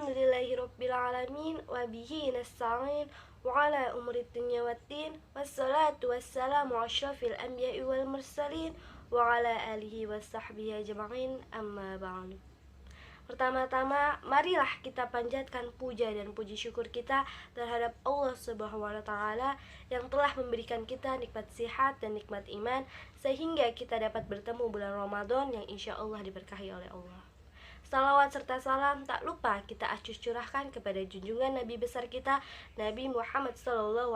Alhamdulillahirabbil alamin wa bihi nasta'in wa ala umuri dunya waddin wassalatu wassalamu asyrafil anbiya'i wal mursalin wa ala alihi washabbihi ajma'in amma ba'du. Pertama-tama, marilah kita panjatkan puja dan puji syukur kita terhadap Allah Subhanahu wa taala yang telah memberikan kita nikmat sihat dan nikmat iman sehingga kita dapat bertemu bulan Ramadan yang insya Allah diberkahi oleh Allah. Salawat serta salam tak lupa kita acus curahkan kepada junjungan Nabi besar kita, Nabi Muhammad SAW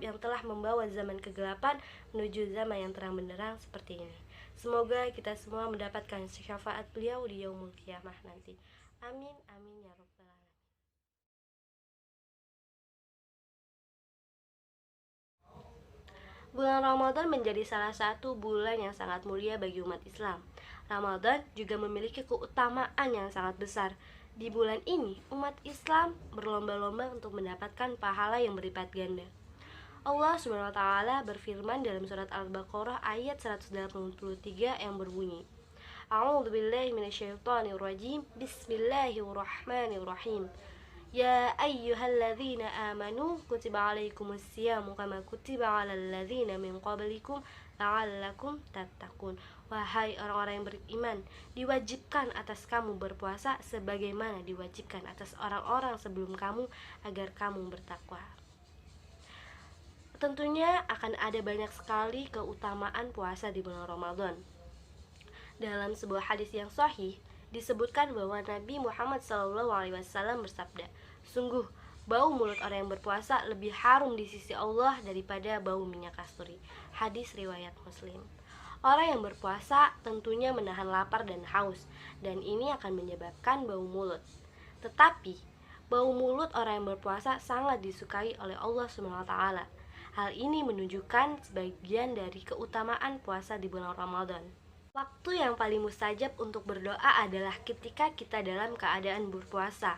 yang telah membawa zaman kegelapan menuju zaman yang terang benderang seperti ini. Semoga kita semua mendapatkan syafaat beliau di yaumul qiyamah nanti. Amin, amin ya rabbal alamin. Bulan Ramadan menjadi salah satu bulan yang sangat mulia bagi umat Islam. Ramadan juga memiliki keutamaan yang sangat besar. Di bulan ini, umat Islam berlomba-lomba untuk mendapatkan pahala yang berlipat ganda. Allah SWT berfirman dalam surat Al-Baqarah ayat 183 yang berbunyi, A'udzubillahi minasyaitonirrajim, Bismillahirrahmanirrahim. Ya ayyuhalladzina amanu kutiba alaikumusyamu kama kutiba alal ladzina min qablikum la'allakum tattaqun. Wahai orang-orang yang beriman, diwajibkan atas kamu berpuasa sebagaimana diwajibkan atas orang-orang sebelum kamu agar kamu bertakwa. Tentunya akan ada banyak sekali keutamaan puasa di bulan Ramadan. Dalam sebuah hadis yang sahih disebutkan bahwa Nabi Muhammad SAW bersabda, sungguh bau mulut orang yang berpuasa lebih harum di sisi Allah daripada bau minyak kasturi. Hadis riwayat Muslim. Orang yang berpuasa tentunya menahan lapar dan haus, dan ini akan menyebabkan bau mulut. Tetapi bau mulut orang yang berpuasa sangat disukai oleh Allah SWT. Hal ini menunjukkan sebagian dari keutamaan puasa di bulan Ramadan. Waktu yang paling mustajab untuk berdoa adalah ketika kita dalam keadaan berpuasa.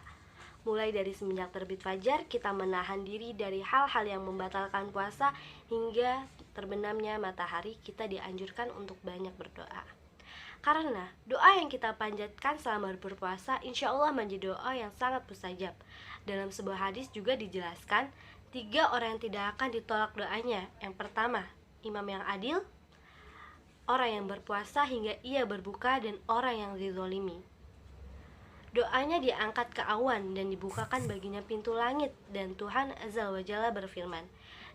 Mulai dari semenjak terbit fajar, kita menahan diri dari hal-hal yang membatalkan puasa hingga terbenamnya matahari, kita dianjurkan untuk banyak berdoa. Karena doa yang kita panjatkan selama berpuasa insya Allah menjadi doa yang sangat mustajab. Dalam sebuah hadis juga dijelaskan 3 orang yang tidak akan ditolak doanya. Yang pertama, imam yang adil, orang yang berpuasa hingga ia berbuka, dan orang yang dizolimi. Doanya diangkat ke awan dan dibukakan baginya pintu langit, dan Tuhan Azza wa Jalla berfirman,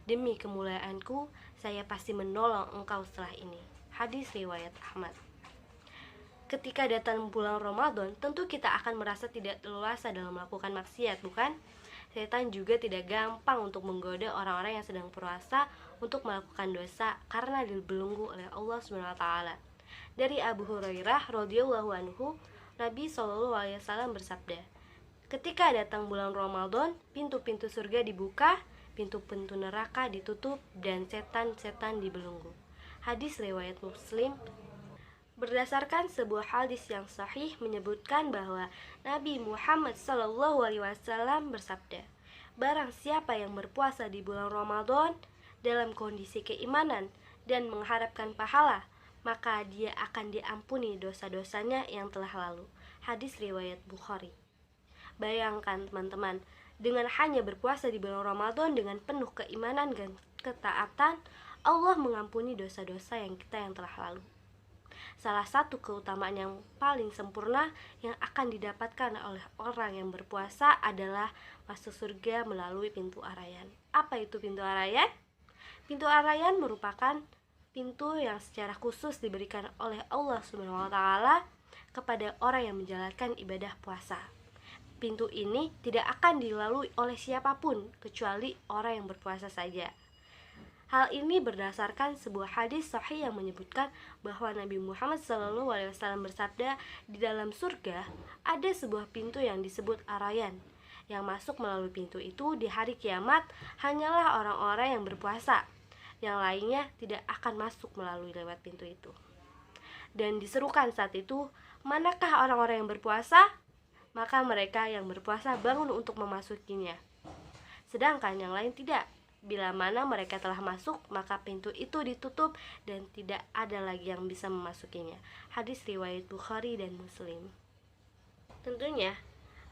demi kemuliaanku, saya pasti menolong engkau setelah ini. Hadis riwayat Ahmad. Ketika datang bulan Ramadan, tentu kita akan merasa tidak leluasa dalam melakukan maksiat, bukan? Setan juga tidak gampang untuk menggoda orang-orang yang sedang puasa untuk melakukan dosa karena dibelenggu oleh Allah SWT. Dari Abu Hurairah radhiyallahu anhu, Nabi SAW bersabda, ketika datang bulan Ramadan, pintu-pintu surga dibuka, pintu-pintu neraka ditutup, dan setan-setan dibelenggu. Hadis riwayat Muslim. Berdasarkan sebuah hadis yang sahih menyebutkan bahwa Nabi Muhammad SAW bersabda, barang siapa yang berpuasa di bulan Ramadan dalam kondisi keimanan dan mengharapkan pahala, maka dia akan diampuni dosa-dosanya yang telah lalu. Hadis riwayat Bukhari. Bayangkan teman-teman, dengan hanya berpuasa di bulan Ramadan dengan penuh keimanan dan ketaatan, Allah mengampuni dosa-dosa yang telah lalu. Salah satu keutamaan yang paling sempurna yang akan didapatkan oleh orang yang berpuasa adalah masuk surga melalui pintu arayan. Apa itu pintu arayan? Pintu arayan merupakan pintu yang secara khusus diberikan oleh Allah SWT kepada orang yang menjalankan ibadah puasa. Pintu ini tidak akan dilalui oleh siapapun kecuali orang yang berpuasa saja. Hal ini berdasarkan sebuah hadis sahih yang menyebutkan bahwa Nabi Muhammad SAW bersabda, di dalam surga ada sebuah pintu yang disebut arayan. Yang masuk melalui pintu itu di hari kiamat hanyalah orang-orang yang berpuasa. Yang lainnya tidak akan masuk melalui lewat pintu itu. Dan diserukan saat itu, manakah orang-orang yang berpuasa? Maka mereka yang berpuasa bangun untuk memasukinya. Sedangkan yang lain tidak. Bila mana mereka telah masuk, maka pintu itu ditutup dan tidak ada lagi yang bisa memasukinya. Hadis riwayat Bukhari dan Muslim. Tentunya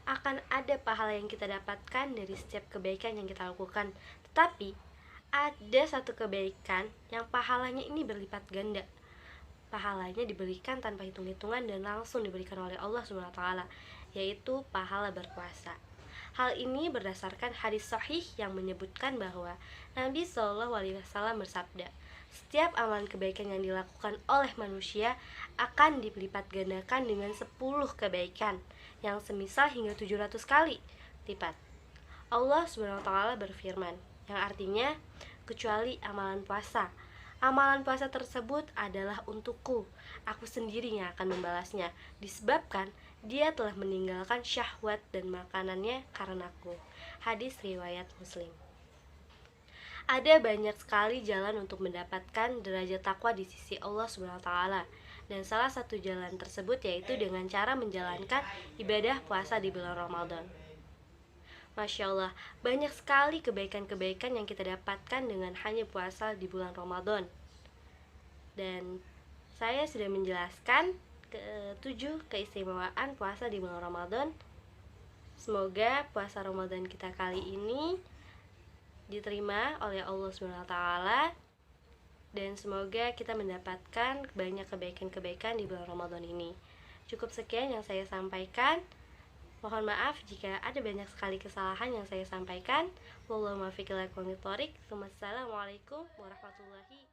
akan ada pahala yang kita dapatkan dari setiap kebaikan yang kita lakukan. Tetapi ada satu kebaikan yang pahalanya ini berlipat ganda. Pahalanya diberikan tanpa hitung-hitungan dan langsung diberikan oleh Allah SWT, yaitu pahala berpuasa. Hal ini berdasarkan hadis sahih yang menyebutkan bahwa Nabi SAW bersabda, setiap amalan kebaikan yang dilakukan oleh manusia akan dilipat gandakan dengan 10 kebaikan yang semisal hingga 700 kali lipat. Allah SWT berfirman, yang artinya, kecuali amalan puasa. Amalan puasa tersebut adalah untukku. Aku sendiri yang akan membalasnya, disebabkan dia telah meninggalkan syahwat dan makanannya karenaku. Hadis riwayat Muslim. Ada banyak sekali jalan untuk mendapatkan derajat takwa di sisi Allah SWT. Dan salah satu jalan tersebut yaitu dengan cara menjalankan ibadah puasa di bulan Ramadan. Masya Allah, banyak sekali kebaikan-kebaikan yang kita dapatkan dengan hanya puasa di bulan Ramadan. Dan saya sudah menjelaskan ke-7 keistimewaan puasa di bulan Ramadan. Semoga puasa Ramadan kita kali ini diterima oleh Allah SWT, dan semoga kita mendapatkan banyak kebaikan-kebaikan di bulan Ramadan ini. Cukup sekian yang saya sampaikan. Mohon maaf jika ada banyak sekali kesalahan yang saya sampaikan. Wassalamualaikum warahmatullahi wabarakatuh.